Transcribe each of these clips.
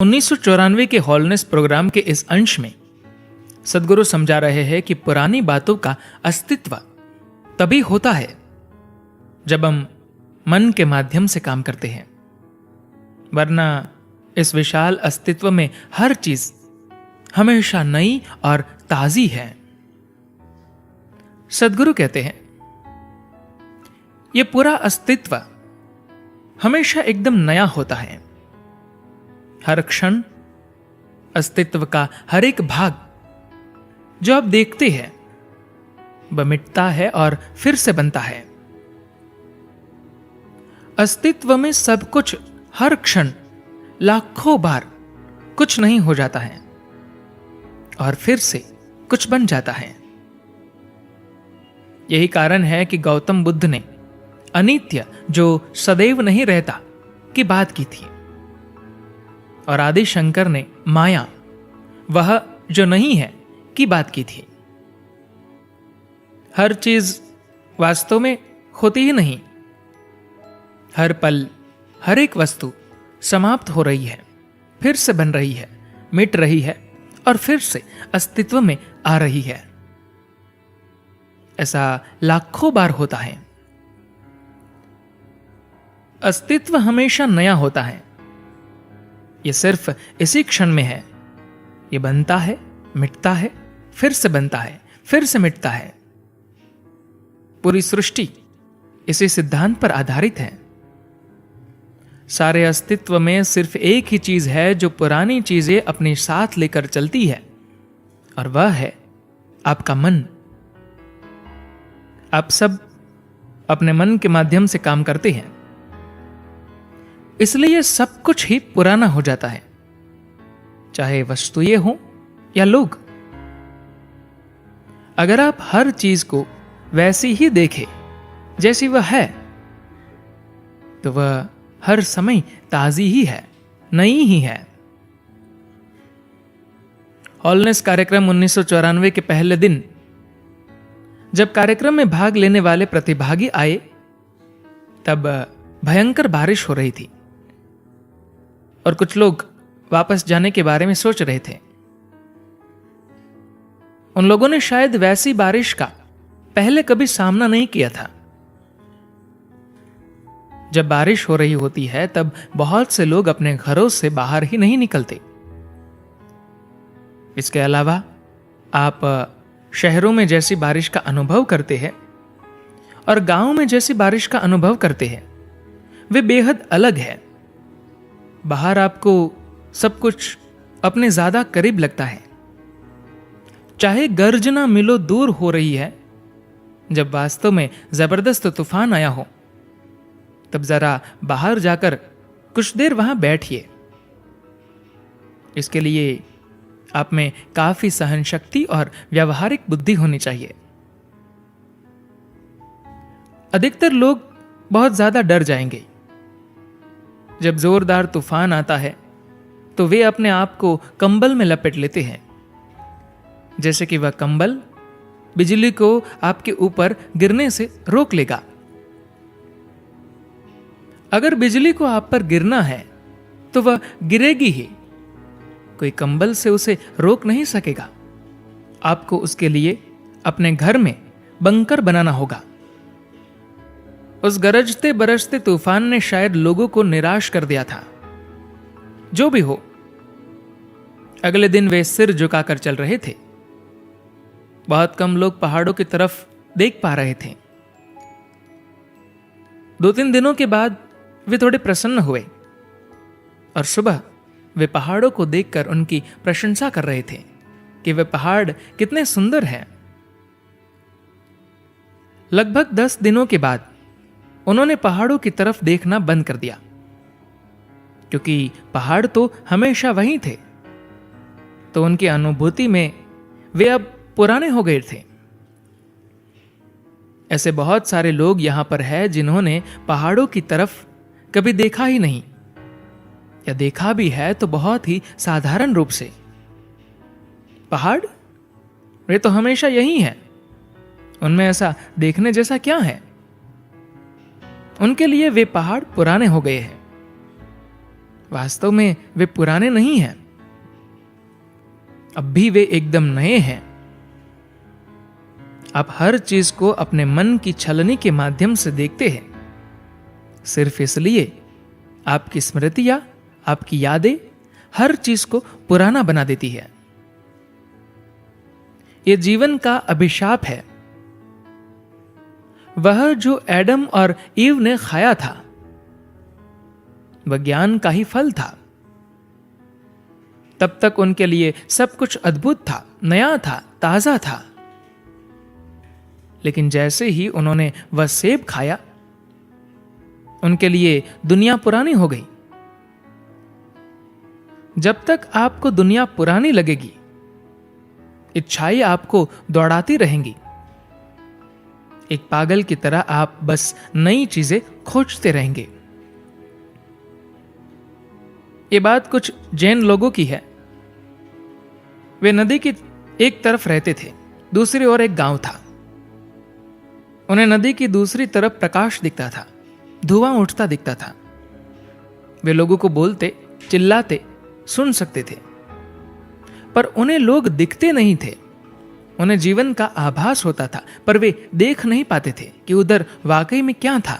1994 के हॉलनेस प्रोग्राम के इस अंश में सदगुरु समझा रहे हैं कि पुरानी बातों का अस्तित्व तभी होता है जब हम मन के माध्यम से काम करते हैं, वरना इस विशाल अस्तित्व में हर चीज हमेशा नई और ताजी है। सदगुरु कहते हैं, यह पूरा अस्तित्व हमेशा एकदम नया होता है। हर क्षण अस्तित्व का हर एक भाग जो आप देखते हैं वह मिटता है और फिर से बनता है। अस्तित्व में सब कुछ हर क्षण लाखों बार कुछ नहीं हो जाता है और फिर से कुछ बन जाता है। यही कारण है कि गौतम बुद्ध ने अनित्य जो सदैव नहीं रहता की बात की थी और आदि शंकर ने माया वह जो नहीं है की बात की थी। हर चीज वास्तव में होती ही नहीं। हर पल हर एक वस्तु समाप्त हो रही है, फिर से बन रही है, मिट रही है और फिर से अस्तित्व में आ रही है। ऐसा लाखों बार होता है। अस्तित्व हमेशा नया होता है। यह सिर्फ इसी क्षण में है। यह बनता है, मिटता है, फिर से बनता है, फिर से मिटता है। पूरी सृष्टि इसी सिद्धांत पर आधारित है। सारे अस्तित्व में सिर्फ एक ही चीज है जो पुरानी चीजें अपने साथ लेकर चलती है, और वह है आपका मन। आप सब अपने मन के माध्यम से काम करते हैं, इसलिए सब कुछ ही पुराना हो जाता है, चाहे वस्तुएं हों या लोग। अगर आप हर चीज को वैसी ही देखें जैसी वह है, तो वह हर समय ताजी ही है, नई ही है। हॉलनेस कार्यक्रम 1994 के पहले दिन जब कार्यक्रम में भाग लेने वाले प्रतिभागी आए, तब भयंकर बारिश हो रही थी और कुछ लोग वापस जाने के बारे में सोच रहे थे। उन लोगों ने शायद वैसी बारिश का पहले कभी सामना नहीं किया था। जब बारिश हो रही होती है तब बहुत से लोग अपने घरों से बाहर ही नहीं निकलते। इसके अलावा आप शहरों में जैसी बारिश का अनुभव करते हैं और गांव में जैसी बारिश का अनुभव करते हैं, वे बेहद अलग है। बाहर आपको सब कुछ अपने ज्यादा करीब लगता है, चाहे गर्जना मिलो दूर हो रही है। जब वास्तव में जबरदस्त तूफान आया हो, तब जरा बाहर जाकर कुछ देर वहां बैठिए। इसके लिए आप में काफी सहन शक्ति और व्यावहारिक बुद्धि होनी चाहिए। अधिकतर लोग बहुत ज्यादा डर जाएंगे। जब जोरदार तूफान आता है तो वे अपने आप को कंबल में लपेट लेते हैं, जैसे कि वह कंबल बिजली को आपके ऊपर गिरने से रोक लेगा। अगर बिजली को आप पर गिरना है तो वह गिरेगी ही, कोई कंबल से उसे रोक नहीं सकेगा। आपको उसके लिए अपने घर में बंकर बनाना होगा। उस गरजते बरसते तूफान ने शायद लोगों को निराश कर दिया था। जो भी हो, अगले दिन वे सिर झुकाकर चल रहे थे। बहुत कम लोग पहाड़ों की तरफ देख पा रहे थे। 2-3 दिनों के बाद वे थोड़े प्रसन्न हुए और सुबह वे पहाड़ों को देखकर उनकी प्रशंसा कर रहे थे कि वे पहाड़ कितने सुंदर हैं। लगभग 10 दिनों के बाद उन्होंने पहाड़ों की तरफ देखना बंद कर दिया, क्योंकि पहाड़ तो हमेशा वहीं थे। तो उनकी अनुभूति में वे अब पुराने हो गए थे। ऐसे बहुत सारे लोग यहां पर हैं जिन्होंने पहाड़ों की तरफ कभी देखा ही नहीं, या देखा भी है तो बहुत ही साधारण रूप से। पहाड़ वे तो हमेशा यही हैं, उनमें ऐसा देखने जैसा क्या है? उनके लिए वे पहाड़ पुराने हो गए हैं। वास्तव में वे पुराने नहीं हैं, अब भी वे एकदम नए हैं। आप हर चीज को अपने मन की छलनी के माध्यम से देखते हैं, सिर्फ इसलिए आपकी स्मृतियां, आपकी यादें हर चीज को पुराना बना देती है। यह जीवन का अभिशाप है। वह जो एडम और ईव ने खाया था, वह ज्ञान का ही फल था। तब तक उनके लिए सब कुछ अद्भुत था, नया था, ताजा था। लेकिन जैसे ही उन्होंने वह सेब खाया, उनके लिए दुनिया पुरानी हो गई। जब तक आपको दुनिया पुरानी लगेगी, इच्छाएं आपको दौड़ाती रहेंगी। एक पागल की तरह आप बस नई चीजें खोजते रहेंगे। ये बात कुछ जैन लोगों की है। वे नदी की एक तरफ रहते थे, दूसरी ओर एक गांव था। उन्हें नदी की दूसरी तरफ प्रकाश दिखता था, धुआं उठता दिखता था। वे लोगों को बोलते, चिल्लाते सुन सकते थे, पर उन्हें लोग दिखते नहीं थे। उन्हें जीवन का आभास होता था, पर वे देख नहीं पाते थे कि उधर वाकई में क्या था।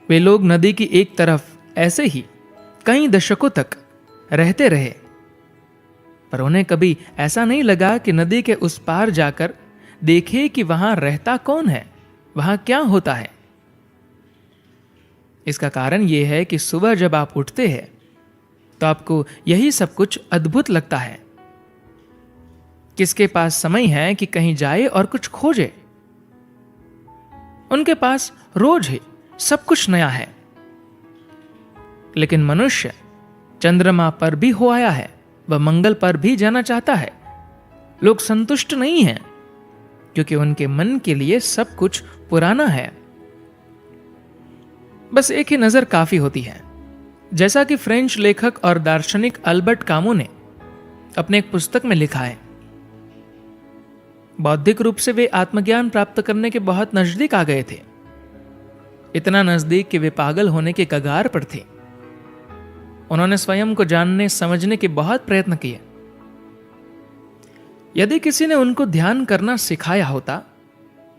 वे लोग नदी की एक तरफ ऐसे ही कई दशकों तक रहते रहे, पर उन्हें कभी ऐसा नहीं लगा कि नदी के उस पार जाकर देखे कि वहां रहता कौन है, वहां क्या होता है। इसका कारण यह है कि सुबह जब आप उठते हैं तो आपको यही सब कुछ अद्भुत लगता है। किसके पास समय है कि कहीं जाए और कुछ खोजे? उनके पास रोज ही सब कुछ नया है। लेकिन मनुष्य चंद्रमा पर भी हो आया है, वह मंगल पर भी जाना चाहता है। लोग संतुष्ट नहीं हैं, क्योंकि उनके मन के लिए सब कुछ पुराना है। बस एक ही नजर काफी होती है। जैसा कि फ्रेंच लेखक और दार्शनिक अल्बर्ट कामू ने अपने एक पुस्तक में लिखा है, बौद्धिक रूप से वे आत्मज्ञान प्राप्त करने के बहुत नजदीक आ गए थे। इतना नजदीक कि वे पागल होने के कगार पर थे। उन्होंने स्वयं को जानने समझने के बहुत प्रयत्न किए। यदि किसी ने उनको ध्यान करना सिखाया होता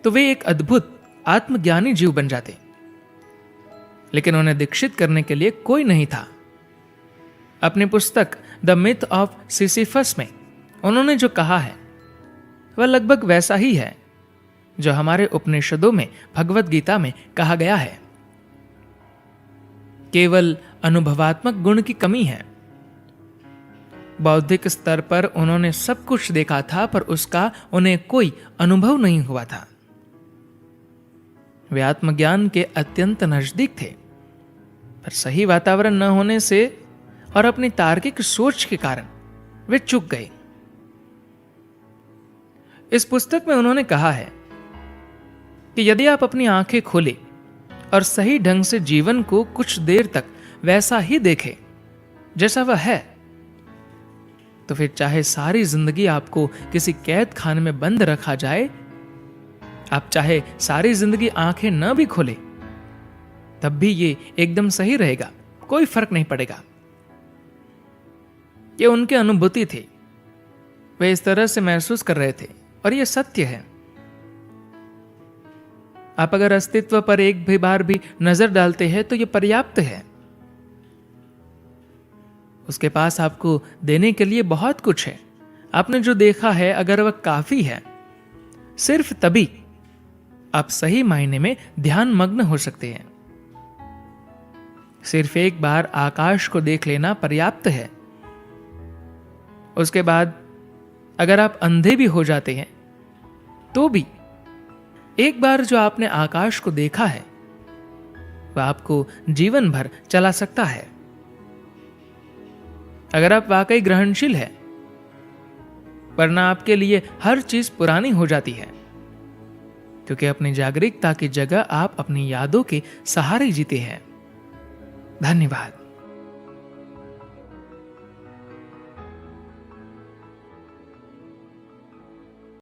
तो वे एक अद्भुत आत्मज्ञानी जीव बन जाते। लेकिन उन्हें दीक्षित करने के लिए कोई नहीं था। अपनी पुस्तक द मिथ ऑफ सिसिफस में उन्होंने जो कहा है वह लगभग वैसा ही है जो हमारे उपनिषदों में, भगवत गीता में कहा गया है। केवल अनुभवात्मक गुण की कमी है। बौद्धिक स्तर पर उन्होंने सब कुछ देखा था, पर उसका उन्हें कोई अनुभव नहीं हुआ था। वे आत्मज्ञान के अत्यंत नजदीक थे, पर सही वातावरण न होने से और अपनी तार्किक सोच के कारण वे चूक गए। इस पुस्तक में उन्होंने कहा है कि यदि आप अपनी आंखें खोले और सही ढंग से जीवन को कुछ देर तक वैसा ही देखें जैसा वह है, तो फिर चाहे सारी जिंदगी आपको किसी कैद खाने में बंद रखा जाए, आप चाहे सारी जिंदगी आंखें न भी खोले, तब भी ये एकदम सही रहेगा, कोई फर्क नहीं पड़ेगा। ये उनकी अनुभूति थी, वे इस तरह से महसूस कर रहे थे, और ये सत्य है। आप अगर अस्तित्व पर एक भी बार भी नजर डालते हैं तो ये पर्याप्त है। उसके पास आपको देने के लिए बहुत कुछ है। आपने जो देखा है, अगर वह काफी है, सिर्फ तभी आप सही मायने में ध्यान मग्न हो सकते हैं। सिर्फ एक बार आकाश को देख लेना पर्याप्त है। उसके बाद अगर आप अंधे भी हो जाते हैं तो भी एक बार जो आपने आकाश को देखा है वह आपको जीवन भर चला सकता है। अगर आप वाकई ग्रहणशील हैं, वरना आपके लिए हर चीज पुरानी हो जाती है, क्योंकि अपनी जागरूकता की जगह आप अपनी यादों के सहारे जीते हैं। धन्यवाद।